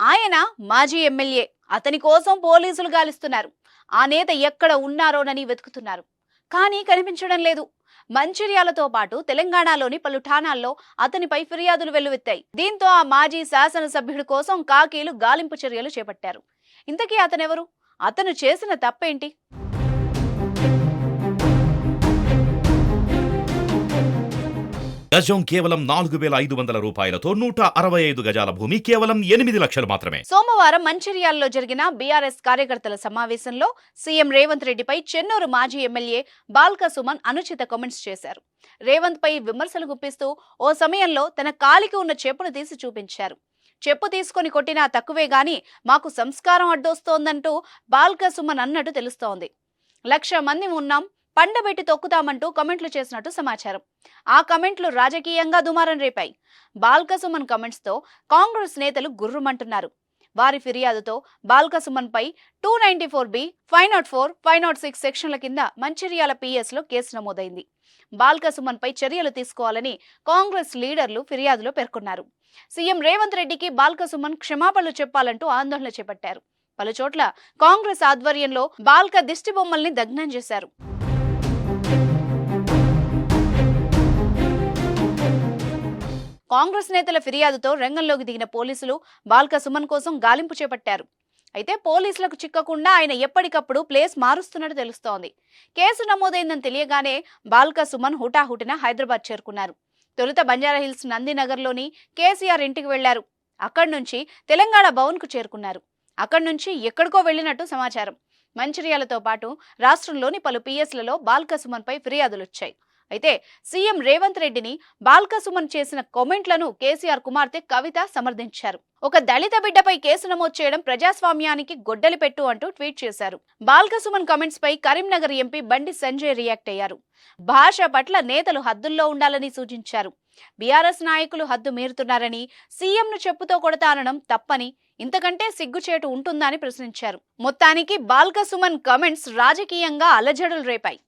ఆయన మాజీ ఎమ్మెల్యే. అతని కోసం పోలీసులు గాలిస్తున్నారు. ఆ నేత ఎక్కడ ఉన్నారోనని వెతుకుతున్నారు. కానీ కనిపించడం లేదు. మంచిర్యాలతో పాటు తెలంగాణలోని పలు ఠాణాల్లో అతనిపై ఫిర్యాదులు వెల్లువెత్తాయి. దీంతో ఆ మాజీ శాసనసభ్యుడి కోసం కాకీలు గాలింపు చర్యలు చేపట్టారు. ఇంతకీ అతనెవరు? అతను చేసిన తప్పేంటి? గజం కేవలం 4,500 రూపాయలతో 165 గజాల భూమి కేవలం 8 లక్షలు మాత్రమే. సోమవారం మంచిర్యాలలో జరిగిన బీఆర్ఎస్ కార్యకర్తల సమావేశంలో సీఎం రేవంత్ రెడ్డిపై చెన్నూరు మాజీ ఎమ్మెల్యే బాల్క సుమన్ అనుచిత కామెంట్స్ చేశారు. రేవంత్ పై విమర్శలు గుప్పిస్తూ ఓ సమయంలో తన కాలికి ఉన్న చెప్పును తీసి చూపించారు. చెప్పు తీసుకొని కొట్టినా తక్కువే గాని మాకు సంస్కారం అడ్డొస్తోందంటూ బాల్క సుమన్ అన్నట్టు తెలుస్తోంది. 1,00,000 మంది ఉన్నాం, పండబెట్టి తొక్కుతామంటూ కమెంట్లు చేసినట్టు సమాచారం. ఆ కమెంట్లు రాజకీయంగా దుమారం రేపాయి. బాల్క సుమన్ కమెంట్స్ తో కాంగ్రెస్ నేతలు గుర్రుమంటున్నారు. వారి ఫిర్యాదుతో బాల్క సుమన్ పై 294B, 504, 506 సెక్షన్ల కింద మంచిర్యాల PS లో కేసు నమోదైంది. బాల్క సుమన్ పై చర్యలు తీసుకోవాలని కాంగ్రెస్ లీడర్లు ఫిర్యాదులో పేర్కొన్నారు. సీఎం రేవంత్ రెడ్డికి బాల్క సుమన్ క్షమాపణలు చెప్పాలంటూ ఆందోళన చేపట్టారు. పలుచోట్ల కాంగ్రెస్ ఆధ్వర్యంలో బాల్క దిష్టి బొమ్మల్ని దగ్నం చేశారు. కాంగ్రెస్ నేతల ఫిర్యాదుతో రంగంలోకి దిగిన పోలీసులు బాల్క సుమన్ కోసం గాలింపు చేపట్టారు. అయితే పోలీసులకు చిక్కకుండా ఆయన ఎప్పటికప్పుడు ప్లేస్ మారుస్తున్నట్టు తెలుస్తోంది. కేసు నమోదైందని తెలియగానే బాల్క సుమన్ హుటాహుటిన హైదరాబాద్ చేరుకున్నారు. తొలుత బంజారాహిల్స్ నందినగర్లోని కేసీఆర్ ఇంటికి వెళ్లారు. అక్కడి నుంచి తెలంగాణ భవన్ కు చేరుకున్నారు. అక్కడి నుంచి ఎక్కడికో వెళ్లినట్టు సమాచారం. మంచిర్యాలతో పాటు రాష్ట్రంలోని పలు పిఎస్లలో బాల్క సుమన్ పై ఫిర్యాదులొచ్చాయి. అయితే సీఎం రేవంత్ రెడ్డిని బాల్క సుమన్ చేసిన కామెంట్లను కేసీఆర్ కుమార్తె కవిత సమర్థించారు. ఒక దళిత బిడ్డపై కేసు నమోదు చేయడం ప్రజాస్వామ్యానికి గొడ్డలి పెట్టు అంటూ ట్వీట్ చేశారు. బాల్క సుమన్ కామెంట్స్ పై కరీంనగర్ ఎంపీ బండి సంజయ్ రియాక్ట్ అయ్యారు. భాష పట్ల నేతలు హద్దుల్లో ఉండాలని సూచించారు. బీఆర్ఎస్ నాయకులు హద్దు మీరుతున్నారని, సీఎంను చెప్పుతో కొడతానడం తప్పని, ఇంతకంటే సిగ్గుచేటు ఉంటుందా అని ప్రశ్నించారు. మొత్తానికి బాల్క సుమన్ కామెంట్స్ రాజకీయంగా అలజడులు రేపాయి.